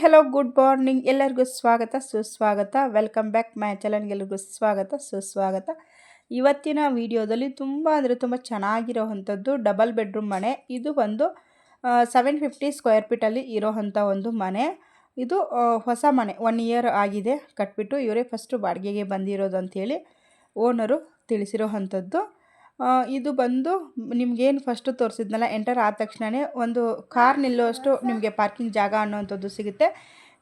Hello good morning ಎಲ್ಲರಿಗೂ ಸ್ವಾಗತ ಸುಸ್ವಾಗತ. ವೆಲ್ಕಮ್ ಬ್ಯಾಕ್ ಮೈ ಚಾನಲ್ಗೆ ಎಲ್ಲರಿಗೂ ಸ್ವಾಗತ ಸುಸ್ವಾಗತ. ಇವತ್ತಿನ ವಿಡಿಯೋದಲ್ಲಿ ತುಂಬ ಚೆನ್ನಾಗಿರೋವಂಥದ್ದು ಡಬಲ್ ಬೆಡ್ರೂಮ್ ಮನೆ. ಇದು ಒಂದು 750 ಸ್ಕ್ವೇರ್ ಫೀಟಲ್ಲಿ ಇರೋವಂಥ ಒಂದು ಮನೆ. ಇದು ಹೊಸ ಮನೆ, 1 ಇಯರ್ ಆಗಿದೆ ಕಟ್ಬಿಟ್ಟು. ಇವರೇ ಫಸ್ಟು ಬಾಡಿಗೆಗೆ ಬಂದಿರೋದು ಅಂಥೇಳಿ ಓನರು ತಿಳಿಸಿರೋವಂಥದ್ದು. ಇದು ಬಂದು ನಿಮಗೇನು ಫಸ್ಟು ತೋರಿಸಿದ್ನಲ್ಲ, ಎಂಟರ್ ಆದ ತಕ್ಷಣವೇ ಒಂದು ಕಾರ್ ನಿಲ್ಲುವಷ್ಟು ನಿಮಗೆ ಪಾರ್ಕಿಂಗ್ ಜಾಗ ಅನ್ನೋವಂಥದ್ದು ಸಿಗುತ್ತೆ.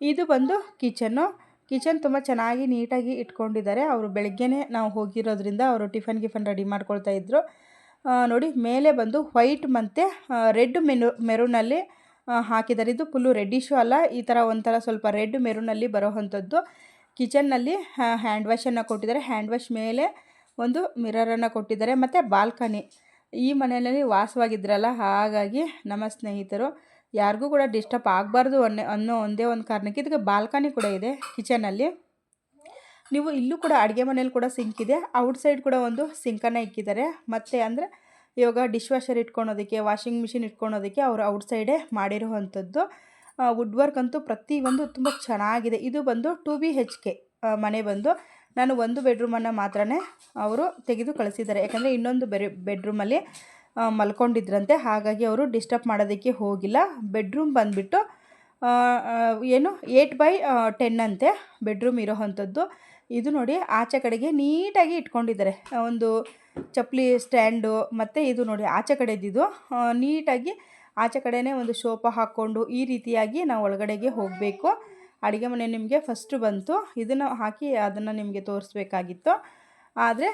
ಇದು ಬಂದು ಕಿಚನ್ ತುಂಬ ಚೆನ್ನಾಗಿ ನೀಟಾಗಿ ಇಟ್ಕೊಂಡಿದ್ದಾರೆ. ಅವರು ಬೆಳಗ್ಗೆನೇ ನಾವು ಹೋಗಿರೋದ್ರಿಂದ ಅವರು ಟಿಫನ್ ರೆಡಿ ಮಾಡ್ಕೊಳ್ತಾ ಇದ್ರು. ನೋಡಿ, ಮೇಲೆ ಬಂದು ವೈಟ್ ಮತ್ತು ರೆಡ್ ಮೆರೂನಲ್ಲಿ ಹಾಕಿದ್ದಾರೆ. ಇದು ಫುಲ್ಲು ರೆಡ್ಡಿಶು ಅಲ್ಲ, ಈ ಥರ ಒಂಥರ ಸ್ವಲ್ಪ ರೆಡ್ ಮೆರೂನಲ್ಲಿ ಬರೋವಂಥದ್ದು. ಕಿಚನ್ನಲ್ಲಿ ಹ್ಯಾಂಡ್ ವಾಶನ್ನು ಕೊಟ್ಟಿದ್ದಾರೆ. ಹ್ಯಾಂಡ್ ವಾಶ್ ಮೇಲೆ ಒಂದು ಮಿರರನ್ನು ಕೊಟ್ಟಿದ್ದಾರೆ ಮತ್ತು ಬಾಲ್ಕನಿ. ಈ ಮನೆಯಲ್ಲಿ ವಾಸವಾಗಿದ್ರಲ್ಲ, ಹಾಗಾಗಿ ನಮ್ಮ ಸ್ನೇಹಿತರು ಯಾರಿಗೂ ಕೂಡ ಡಿಸ್ಟರ್ಬ್ ಆಗಬಾರ್ದು ಅನ್ನೋ ಒಂದೇ ಒಂದು ಕಾರಣಕ್ಕೆ ಇದಕ್ಕೆ ಬಾಲ್ಕನಿ ಕೂಡ ಇದೆ ಕಿಚನಲ್ಲಿ. ನೀವು ಇಲ್ಲೂ ಕೂಡ ಅಡುಗೆ ಮನೇಲಿ ಕೂಡ ಸಿಂಕ್ ಇದೆ. ಔಟ್ಸೈಡ್ ಕೂಡ ಒಂದು ಸಿಂಕನ್ನು ಇಕ್ಕಿದ್ದಾರೆ. ಮತ್ತು ಅಂದರೆ ಇವಾಗ ಡಿಶ್ ವಾಷರ್ ಇಟ್ಕೊಳೋದಕ್ಕೆ, ವಾಷಿಂಗ್ ಮಿಷಿನ್ ಇಟ್ಕೊಳೋದಕ್ಕೆ ಅವರು ಔಟ್ಸೈಡೇ ಮಾಡಿರುವಂಥದ್ದು. ವುಡ್ ವರ್ಕ್ ಅಂತೂ ಪ್ರತಿಯೊಂದು ತುಂಬ ಚೆನ್ನಾಗಿದೆ. ಇದು ಬಂದು 2 BHK ಮನೆ ಬಂದು ನಾನು 1 ಬೆಡ್ರೂಮನ್ನು ಮಾತ್ರ ಅವರು ತೆಗೆದು ಕಳಿಸಿದ್ದಾರೆ. ಯಾಕಂದರೆ ಇನ್ನೊಂದು ಬೆಡ್ರೂಮಲ್ಲಿ ಮಲ್ಕೊಂಡಿದ್ರಂತೆ, ಹಾಗಾಗಿ ಅವರು ಡಿಸ್ಟರ್ಬ್ ಮಾಡೋದಕ್ಕೆ ಹೋಗಿಲ್ಲ. ಬೆಡ್ರೂಮ್ ಬಂದುಬಿಟ್ಟು ಏನು 8x10 ಅಂತೆ ಬೆಡ್ರೂಮ್ ಇರೋವಂಥದ್ದು. ಇದು ನೋಡಿ, ಆಚೆ ಕಡೆಗೆ ನೀಟಾಗಿ ಇಟ್ಕೊಂಡಿದ್ದಾರೆ. ಒಂದು ಚಪ್ಪಲಿ ಸ್ಟ್ಯಾಂಡು ಮತ್ತು ಇದು ನೋಡಿ ಆಚೆ ಕಡೆದಿದ್ದು ನೀಟಾಗಿ ಆಚೆ ಕಡೆಯೇ ಒಂದು ಸೋಫಾ ಹಾಕ್ಕೊಂಡು ಈ ರೀತಿಯಾಗಿ ನಾವು ಒಳಗಡೆಗೆ ಹೋಗಬೇಕು. ಅಡುಗೆ ಮನೆ ನಿಮಗೆ ಫಸ್ಟು ಬಂತು, ಇದನ್ನು ಹಾಕಿ ಅದನ್ನು ನಿಮಗೆ ತೋರಿಸ್ಬೇಕಾಗಿತ್ತು. ಆದರೆ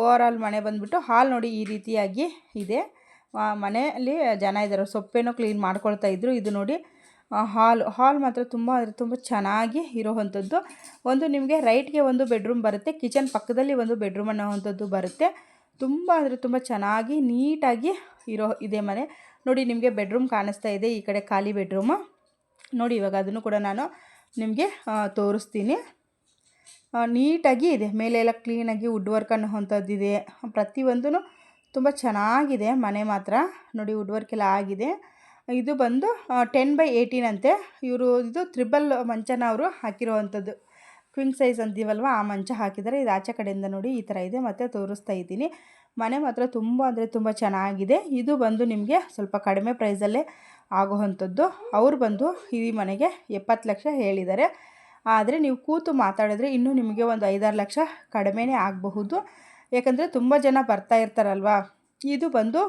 ಓವರಾಲ್ ಮನೆ ಬಂದುಬಿಟ್ಟು ಹಾಲ್ ನೋಡಿ ಈ ರೀತಿಯಾಗಿ ಇದೆ. ಮನೆಯಲ್ಲಿ ಜನ ಇದ್ದಾರೆ, ಸೊಪ್ಪೇನೋ ಕ್ಲೀನ್ ಮಾಡ್ಕೊಳ್ತಾ ಇದ್ರು. ಇದು ನೋಡಿ ಹಾಲ್ ಮಾತ್ರ ತುಂಬ ಚೆನ್ನಾಗಿ ಇರೋವಂಥದ್ದು. ಒಂದು ನಿಮಗೆ ರೈಟ್ಗೆ ಒಂದು ಬೆಡ್ರೂಮ್ ಬರುತ್ತೆ, ಕಿಚನ್ ಪಕ್ಕದಲ್ಲಿ ಒಂದು ಬೆಡ್ರೂಮ್ ಅನ್ನೋವಂಥದ್ದು ಬರುತ್ತೆ. ತುಂಬ ಚೆನ್ನಾಗಿ ನೀಟಾಗಿ ಇದೆ ಮನೆ. ನೋಡಿ, ನಿಮಗೆ ಬೆಡ್ರೂಮ್ ಕಾಣಿಸ್ತಾ ಇದೆ, ಈ ಕಡೆ ಖಾಲಿ ಬೆಡ್ರೂಮು ನೋಡಿ. ಇವಾಗ ಅದನ್ನು ಕೂಡ ನಾನು ನಿಮಗೆ ತೋರಿಸ್ತೀನಿ. ನೀಟಾಗಿ ಇದೆ, ಮೇಲೆ ಎಲ್ಲ ಕ್ಲೀನಾಗಿ ವುಡ್ ವರ್ಕ್ ಅನ್ನೋವಂಥದ್ದಿದೆ. ಪ್ರತಿಯೊಂದೂ ತುಂಬ ಚೆನ್ನಾಗಿದೆ ಮನೆ ಮಾತ್ರ. ನೋಡಿ, ವುಡ್ ವರ್ಕ್ ಎಲ್ಲ ಆಗಿದೆ. ಇದು ಬಂದು 10x18 ಅಂತೆ. ಇದು ತ್ರಿಬಲ್ ಮಂಚನ ಅವರು ಹಾಕಿರೋವಂಥದ್ದು. ಕ್ವಿಂಗ್ ಸೈಜ್ ಅಂತೀವಲ್ವ, ಆ ಮಂಚ ಹಾಕಿದ್ದಾರೆ. ಇದು ಆಚೆ ಕಡೆಯಿಂದ ನೋಡಿ ಈ ಥರ ಇದೆ. ಮತ್ತು ತೋರಿಸ್ತಾ ಇದ್ದೀನಿ. ಮನೆ ಮಾತ್ರ ತುಂಬ ಚೆನ್ನಾಗಿದೆ. ಇದು ಬಂದು ನಿಮಗೆ ಸ್ವಲ್ಪ ಕಡಿಮೆ ಪ್ರೈಸಲ್ಲೇ ಆಗೋವಂಥದ್ದು. ಅವರು ಬಂದು ಈ ಮನೆಗೆ 70 ಲಕ್ಷ ಹೇಳಿದ್ದಾರೆ. ಆದರೆ ನೀವು ಕೂತು ಮಾತಾಡಿದ್ರೆ ಇನ್ನೂ ನಿಮಗೆ ಒಂದು 5-6 ಲಕ್ಷ ಕಡಿಮೆನೇ ಆಗಬಹುದು. ಯಾಕಂದರೆ ತುಂಬ ಜನ ಬರ್ತಾ ಇರ್ತಾರಲ್ವ. ಇದು ಬಂದು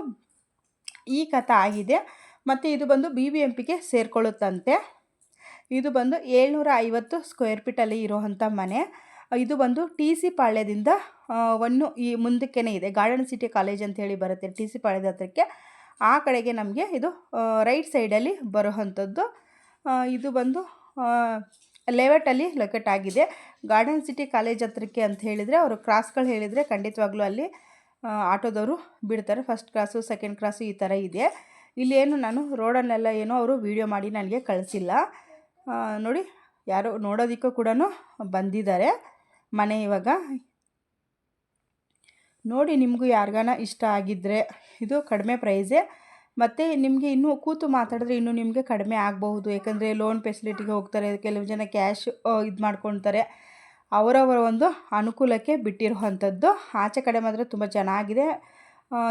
ಈ ಕಥೆ ಆಗಿದೆ. ಮತ್ತು ಇದು ಬಂದು BBMPಗೆ ಸೇರಿಕೊಳ್ಳುತ್ತಂತೆ. ಇದು ಬಂದು 750 ಸ್ಕ್ವೇರ್ ಫೀಟಲ್ಲಿ ಇರೋವಂಥ ಮನೆ. ಇದು ಬಂದು TC ಪಾಳ್ಯದಿಂದ ಈ ಮುಂದಕ್ಕೇ ಇದೆ. ಗಾರ್ಡನ್ ಸಿಟಿ ಕಾಲೇಜ್ ಅಂತೇಳಿ ಬರುತ್ತೆ TC ಪಾಳ್ಯದ ಹತ್ರಕ್ಕೆ. ಆ ಕಡೆಗೆ ನಮಗೆ ಇದು ರೈಟ್ ಸೈಡಲ್ಲಿ ಬರೋವಂಥದ್ದು. ಇದು ಬಂದು ಲೆವೆಟಲ್ಲಿ ಲೊಕೇಟ್ ಆಗಿದೆ. ಗಾರ್ಡನ್ ಸಿಟಿ ಕಾಲೇಜ್ ಹತ್ರಕ್ಕೆ ಅಂತ ಹೇಳಿದರೆ ಅವರು ಕ್ರಾಸ್ಗಳು ಹೇಳಿದರೆ ಖಂಡಿತವಾಗ್ಲೂ ಅಲ್ಲಿ ಆಟೋದವರು ಬಿಡ್ತಾರೆ. ಫಸ್ಟ್ ಕ್ರಾಸು, ಸೆಕೆಂಡ್ ಕ್ರಾಸು ಈ ಥರ ಇದೆ. ಇಲ್ಲೇನು ನಾನು ರೋಡನ್ನೆಲ್ಲ ಏನೋ ಅವರು ವೀಡಿಯೋ ಮಾಡಿ ನನಗೆ ಕಳಿಸಿಲ್ಲ. ನೋಡಿ, ಯಾರೋ ನೋಡೋದಕ್ಕೂ ಕೂಡ ಬಂದಿದ್ದಾರೆ ಮನೆ. ಇವಾಗ ನೋಡಿ, ನಿಮಗೂ ಯಾರಿಗಾನ ಇಷ್ಟ ಆಗಿದ್ದರೆ ಇದು ಕಡಿಮೆ ಪ್ರೈಸೇ. ಮತ್ತು ನಿಮಗೆ ಇನ್ನೂ ಕೂತು ಮಾತಾಡಿದ್ರೆ ಇನ್ನೂ ನಿಮಗೆ ಕಡಿಮೆ ಆಗಬಹುದು. ಯಾಕಂದರೆ ಲೋನ್ ಫೆಸಿಲಿಟಿಗೆ ಹೋಗ್ತಾರೆ, ಕೆಲವು ಜನ ಕ್ಯಾಶ್ ಇದು ಮಾಡ್ಕೊಳ್ತಾರೆ. ಅವರವರ ಒಂದು ಅನುಕೂಲಕ್ಕೆ ಬಿಟ್ಟಿರುವಂಥದ್ದು. ಆಚೆ ಕಡೆ ಮಾತ್ರ ತುಂಬ ಚೆನ್ನಾಗಿದೆ.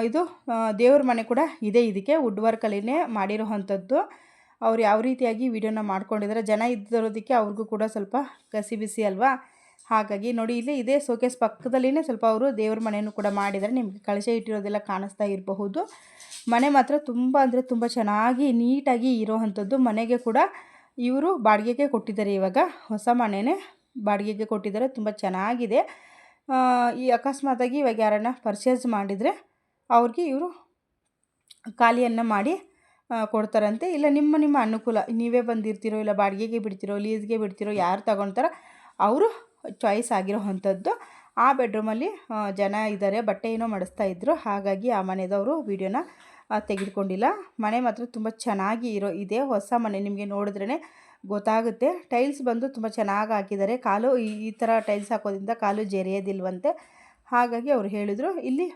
ಇದು ದೇವ್ರ ಮನೆ ಕೂಡ ಇದೆ. ಇದಕ್ಕೆ ವುಡ್ ವರ್ಕಲ್ಲಿನೇ ಮಾಡಿರುವಂಥದ್ದು. ಅವ್ರು ಯಾವ ರೀತಿಯಾಗಿ ವಿಡಿಯೋನ ಮಾಡ್ಕೊಂಡಿದ್ದಾರೆ, ಜನ ಇದ್ದರೋದಕ್ಕೆ ಅವ್ರಿಗೂ ಕೂಡ ಸ್ವಲ್ಪ ಕಸಿ ಬಿಸಿ ಅಲ್ವಾ. ಹಾಗಾಗಿ ನೋಡಿ, ಇಲ್ಲಿ ಇದೇ ಶೋಕೇಸ್ ಪಕ್ಕದಲ್ಲಿನೇ ಸ್ವಲ್ಪ ಅವರು ದೇವ್ರ ಮನೆಯೂ ಕೂಡ ಮಾಡಿದ್ದಾರೆ. ನಿಮಗೆ ಕಳಶ ಇಟ್ಟಿರೋದೆಲ್ಲ ಕಾಣಿಸ್ತಾ ಇರಬಹುದು. ಮನೆ ಮಾತ್ರ ತುಂಬ ಚೆನ್ನಾಗಿ ನೀಟಾಗಿ ಇರೋವಂಥದ್ದು. ಮನೆಗೆ ಕೂಡ ಇವರು ಬಾಡಿಗೆಗೆ ಕೊಟ್ಟಿದ್ದಾರೆ. ಇವಾಗ ಹೊಸ ಮನೆಯೇ ಬಾಡಿಗೆಗೆ ಕೊಟ್ಟಿದ್ದಾರೆ. ತುಂಬ ಚೆನ್ನಾಗಿದೆ. ಈ ಅಕಸ್ಮಾತಾಗಿ ಇವಾಗ ಯಾರನ್ನ ಪರ್ಚೇಸ್ ಮಾಡಿದರೆ ಅವ್ರಿಗೆ ಇವರು ಖಾಲಿಯನ್ನು ಮಾಡಿ ಕೊಡ್ತಾರಂತೆ. ಇಲ್ಲ ನಿಮ್ಮ ಅನುಕೂಲ, ನೀವೇ ಬಂದಿರ್ತೀರೋ, ಇಲ್ಲ ಬಾಡಿಗೆಗೆ ಬಿಡ್ತಿರೋ, ಲೀಸ್ಗೆ ಬಿಡ್ತಿರೋ, ಯಾರು ತಗೊಳ್ತಾರೋ ಅವರು ಚಾಯ್ಸ್ ಆಗಿರೋವಂಥದ್ದು. ಆ ಬೆಡ್ರೂಮಲ್ಲಿ ಜನ ಇದ್ದಾರೆ, ಬಟ್ಟೆ ಏನೋ ಮಾಡಿಸ್ತಾ ಇದ್ದರು. ಹಾಗಾಗಿ ಆ ಮನೆಯದವರು ವೀಡಿಯೋನ ತೆಗೆದುಕೊಂಡಿಲ್ಲ. ಮನೆ ಮಾತ್ರ ತುಂಬ ಚೆನ್ನಾಗಿ ಇದೆ. ಹೊಸ ಮನೆ, ನಿಮಗೆ ನೋಡಿದ್ರೇ ಗೊತ್ತಾಗುತ್ತೆ. ಟೈಲ್ಸ್ ಬಂದು ತುಂಬ ಚೆನ್ನಾಗಿ ಹಾಕಿದ್ದಾರೆ. ಕಾಲು ಈ ಥರ ಟೈಲ್ಸ್ ಹಾಕೋದ್ರಿಂದ ಕಾಲು ಜರಿಯೋದಿಲ್ವಂತೆ. ಹಾಗಾಗಿ ಅವರು ಹೇಳಿದರು. ಇಲ್ಲಿ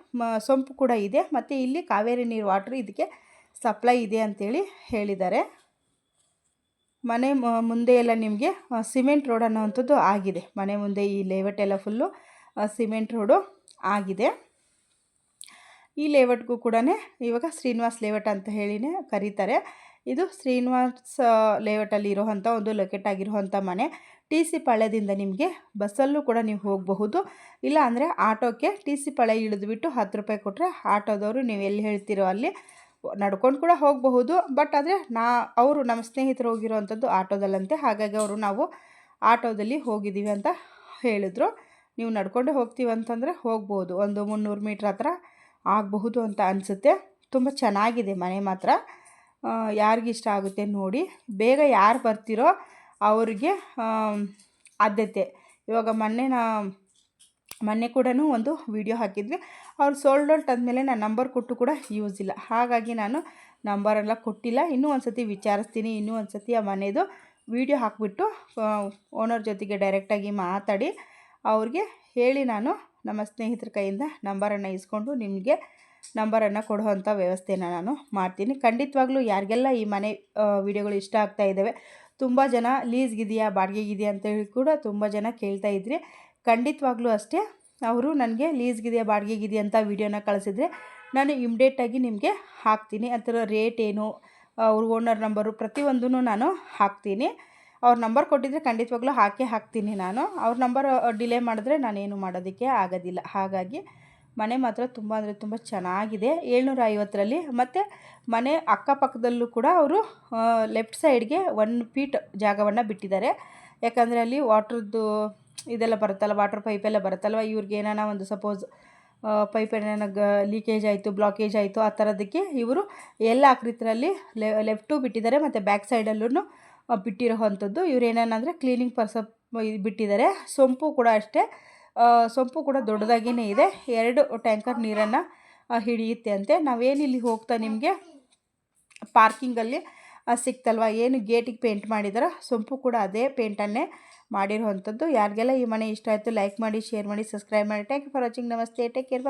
ಸೊಂಪು ಕೂಡ ಇದೆ. ಮತ್ತು ಇಲ್ಲಿ ಕಾವೇರಿ ನೀರು ವಾಟ್ರ್ ಇದಕ್ಕೆ ಸಪ್ಲೈ ಇದೆ ಅಂಥೇಳಿ ಹೇಳಿದ್ದಾರೆ. ಮನೆ ಮುಂದೆ ಎಲ್ಲ ನಿಮಗೆ ಸಿಮೆಂಟ್ ರೋಡ್ ಅನ್ನೋವಂಥದ್ದು ಆಗಿದೆ. ಮನೆ ಮುಂದೆ ಈ ಲೇಔಟ್ ಎಲ್ಲ ಫುಲ್ಲು ಸಿಮೆಂಟ್ ರೋಡು ಆಗಿದೆ. ಈ ಲೇಔಟ್ಗೂ ಕೂಡ ಇವಾಗ ಶ್ರೀನಿವಾಸ್ ಲೇಔಟ್ ಅಂತ ಹೇಳಿನೇ ಕರೀತಾರೆ. ಇದು ಶ್ರೀನಿವಾಸ್ ಲೇಔಟಲ್ಲಿ ಇರೋವಂಥ ಒಂದು ಲೊಕೇಟ್ ಆಗಿರುವಂಥ ಮನೆ. ಟಿ ಸಿ ಪಾಳ್ಯದಿಂದ ನಿಮಗೆ ಬಸ್ಸಲ್ಲೂ ಕೂಡ ನೀವು ಹೋಗಬಹುದು. ಇಲ್ಲ ಅಂದರೆ ಆಟೋಕ್ಕೆ ಟಿ ಸಿ ಪಾಳ್ಯ ಇಳಿದ್ಬಿಟ್ಟು 10 ರೂಪಾಯಿ ಕೊಟ್ಟರೆ ಆಟೋದವರು ನೀವು ಎಲ್ಲಿ ಹೇಳ್ತೀರೋ ಅಲ್ಲಿ ನಡ್ಕೊಂಡು ಕೂಡ ಹೋಗಬಹುದು. ಬಟ್ ಆದರೆ ಅವರು ನಮ್ಮ ಸ್ನೇಹಿತರು ಹೋಗಿರೋವಂಥದ್ದು ಆಟೋದಲ್ಲಂತೆ. ಹಾಗಾಗಿ ಅವರು ನಾವು ಆಟೋದಲ್ಲಿ ಹೋಗಿದ್ದೀವಿ ಅಂತ ಹೇಳಿದ್ರು. ನೀವು ನಡ್ಕೊಂಡೇ ಹೋಗ್ತೀವಿ ಅಂತಂದರೆ ಹೋಗ್ಬೋದು. ಒಂದು 300 ಮೀಟ್ರ್ ಹತ್ರ ಆಗಬಹುದು ಅಂತ ಅನಿಸುತ್ತೆ. ತುಂಬ ಚೆನ್ನಾಗಿದೆ ಮನೆ ಮಾತ್ರ. ಯಾರಿಗಿಷ್ಟ ಆಗುತ್ತೆ ನೋಡಿ. ಬೇಗ ಯಾರು ಬರ್ತಿರೋ ಅವ್ರಿಗೆ ಆದ್ಯತೆ. ಇವಾಗ ಮೊನ್ನೆ ಕೂಡ ಒಂದು ವಿಡಿಯೋ ಹಾಕಿದ್ವಿ. ಅವ್ರು ಸೋಲ್ಡ್ ಔಟ್ ಆದಮೇಲೆ ನಾನು ನಂಬರ್ ಕೊಟ್ಟು ಕೂಡ ಯೂಸ್ ಇಲ್ಲ. ಹಾಗಾಗಿ ನಾನು ನಂಬರೆಲ್ಲ ಕೊಟ್ಟಿಲ್ಲ. ಇನ್ನೂ ಒಂದು ಸತಿ ವಿಚಾರಿಸ್ತೀನಿ. ಇನ್ನೂ ಒಂದು ಸತಿ ಆ ಮನೆಯದು ವಿಡಿಯೋ ಹಾಕಿಬಿಟ್ಟು ಓನರ್ ಜೊತೆಗೆ ಡೈರೆಕ್ಟಾಗಿ ಮಾತಾಡಿ ಅವ್ರಿಗೆ ಹೇಳಿ ನಾನು ನಮ್ಮ ಸ್ನೇಹಿತರ ಕೈಯಿಂದ ನಂಬರನ್ನು ಇಸ್ಕೊಂಡು ನಿಮಗೆ ನಂಬರನ್ನು ಕೊಡುವಂಥ ವ್ಯವಸ್ಥೆನ ನಾನು ಮಾಡ್ತೀನಿ. ಖಂಡಿತವಾಗ್ಲೂ ಯಾರಿಗೆಲ್ಲ ಈ ಮನೆ ವಿಡಿಯೋಗಳು ಇಷ್ಟ ಆಗ್ತಾ ಇದ್ದಾವೆ, ತುಂಬ ಜನ ಲೀಸ್ಗಿದೆಯಾ ಬಾಡಿಗೆಗಿದೆಯಾ ಅಂತೇಳಿ ಕೂಡ ತುಂಬ ಜನ ಕೇಳ್ತಾಯಿದ್ರಿ. ಖಂಡಿತವಾಗ್ಲೂ ಅಷ್ಟೇ, ಅವರು ನನಗೆ ಲೀಸ್ಗಿದೆಯಾ ಬಾಡಿಗೆಗಿದೆಯಾ ಅಂತ ವಿಡಿಯೋನ ಕಳಿಸಿದ್ರೆ ನಾನು ಇಮ್ಡಿಯೇಟಾಗಿ ನಿಮಗೆ ಹಾಕ್ತೀನಿ. ಅದರ ರೇಟ್ ಏನು, ಅವ್ರ ಓನರ್ ನಂಬರು ಪ್ರತಿಯೊಂದೂ ನಾನು ಹಾಕ್ತೀನಿ. ಅವ್ರ ನಂಬರ್ ಕೊಟ್ಟಿದ್ದರೆ ಖಂಡಿತವಾಗ್ಲೂ ಹಾಕ್ತೀನಿ ನಾನು. ಅವ್ರ ನಂಬರ್ ಡಿಲೇ ಮಾಡಿದ್ರೆ ನಾನೇನು ಮಾಡೋದಕ್ಕೆ ಆಗೋದಿಲ್ಲ. ಹಾಗಾಗಿ ಮನೆ ಮಾತ್ರ ತುಂಬ ಅಂದರೆ ತುಂಬ ಚೆನ್ನಾಗಿದೆ. 750ರಲ್ಲಿ. ಮತ್ತು ಮನೆ ಅಕ್ಕಪಕ್ಕದಲ್ಲೂ ಕೂಡ ಅವರು ಲೆಫ್ಟ್ ಸೈಡ್ಗೆ 1 ಫೀಟ್ ಜಾಗವನ್ನು ಬಿಟ್ಟಿದ್ದಾರೆ. ಯಾಕಂದರೆ ಅಲ್ಲಿ ವಾಟ್ರದ್ದು ಇದೆಲ್ಲ ಬರುತ್ತಲ್ಲ, ವಾಟರ್ ಪೈಪೆಲ್ಲ ಬರುತ್ತಲ್ವ, ಇವ್ರಿಗೆ ಏನಾನ ಒಂದು ಸಪೋಸ್ ಪೈಪ್ ಏನಾನ ಲೀಕೇಜ್ ಆಯಿತು, ಬ್ಲಾಕೇಜ್ ಆಯಿತು, ಆ ಥರದಕ್ಕೆ ಇವರು ಎಲ್ಲ ಆಕೃತಿಯಲ್ಲಿ ಲೆಫ್ಟು ಬಿಟ್ಟಿದ್ದಾರೆ. ಮತ್ತು ಬ್ಯಾಕ್ ಸೈಡಲ್ಲೂ ಬಿಟ್ಟಿರೋವಂಥದ್ದು. ಇವ್ರು ಏನೇನಂದರೆ ಕ್ಲೀನಿಂಗ್ ಬಿಟ್ಟಿದ್ದಾರೆ. ಸೊಂಪು ಕೂಡ ಅಷ್ಟೇ. ಸೊಂಪು ಕೂಡ ದೊಡ್ಡದಾಗಿಯೇ ಇದೆ. 2 ಟ್ಯಾಂಕರ್ ನೀರನ್ನು ಹಿಡಿಯುತ್ತೆ ಅಂತೆ. ನಾವೇನಿಲ್ಲಿ ಹೋಗ್ತಾ ನಿಮಗೆ ಪಾರ್ಕಿಂಗಲ್ಲಿ ಸಿಕ್ತಲ್ವ, ಏನು ಗೇಟಿಗೆ ಪೇಂಟ್ ಮಾಡಿದಾರೋ ಸೊಂಪು ಕೂಡ ಅದೇ ಪೇಂಟನ್ನೇ ಮಾಡಿರುವಂಥದ್ದು. ಯಾರಿಗೆಲ್ಲ ಈ ಮನೆ ಇಷ್ಟ ಆಯಿತು ಲೈಕ್ ಮಾಡಿ, ಶೇರ್ ಮಾಡಿ, ಸಬ್ಸ್ಕ್ರೈಬ್ ಮಾಡಿ. Thank you for watching. ನಮಸ್ತೆ. Take care.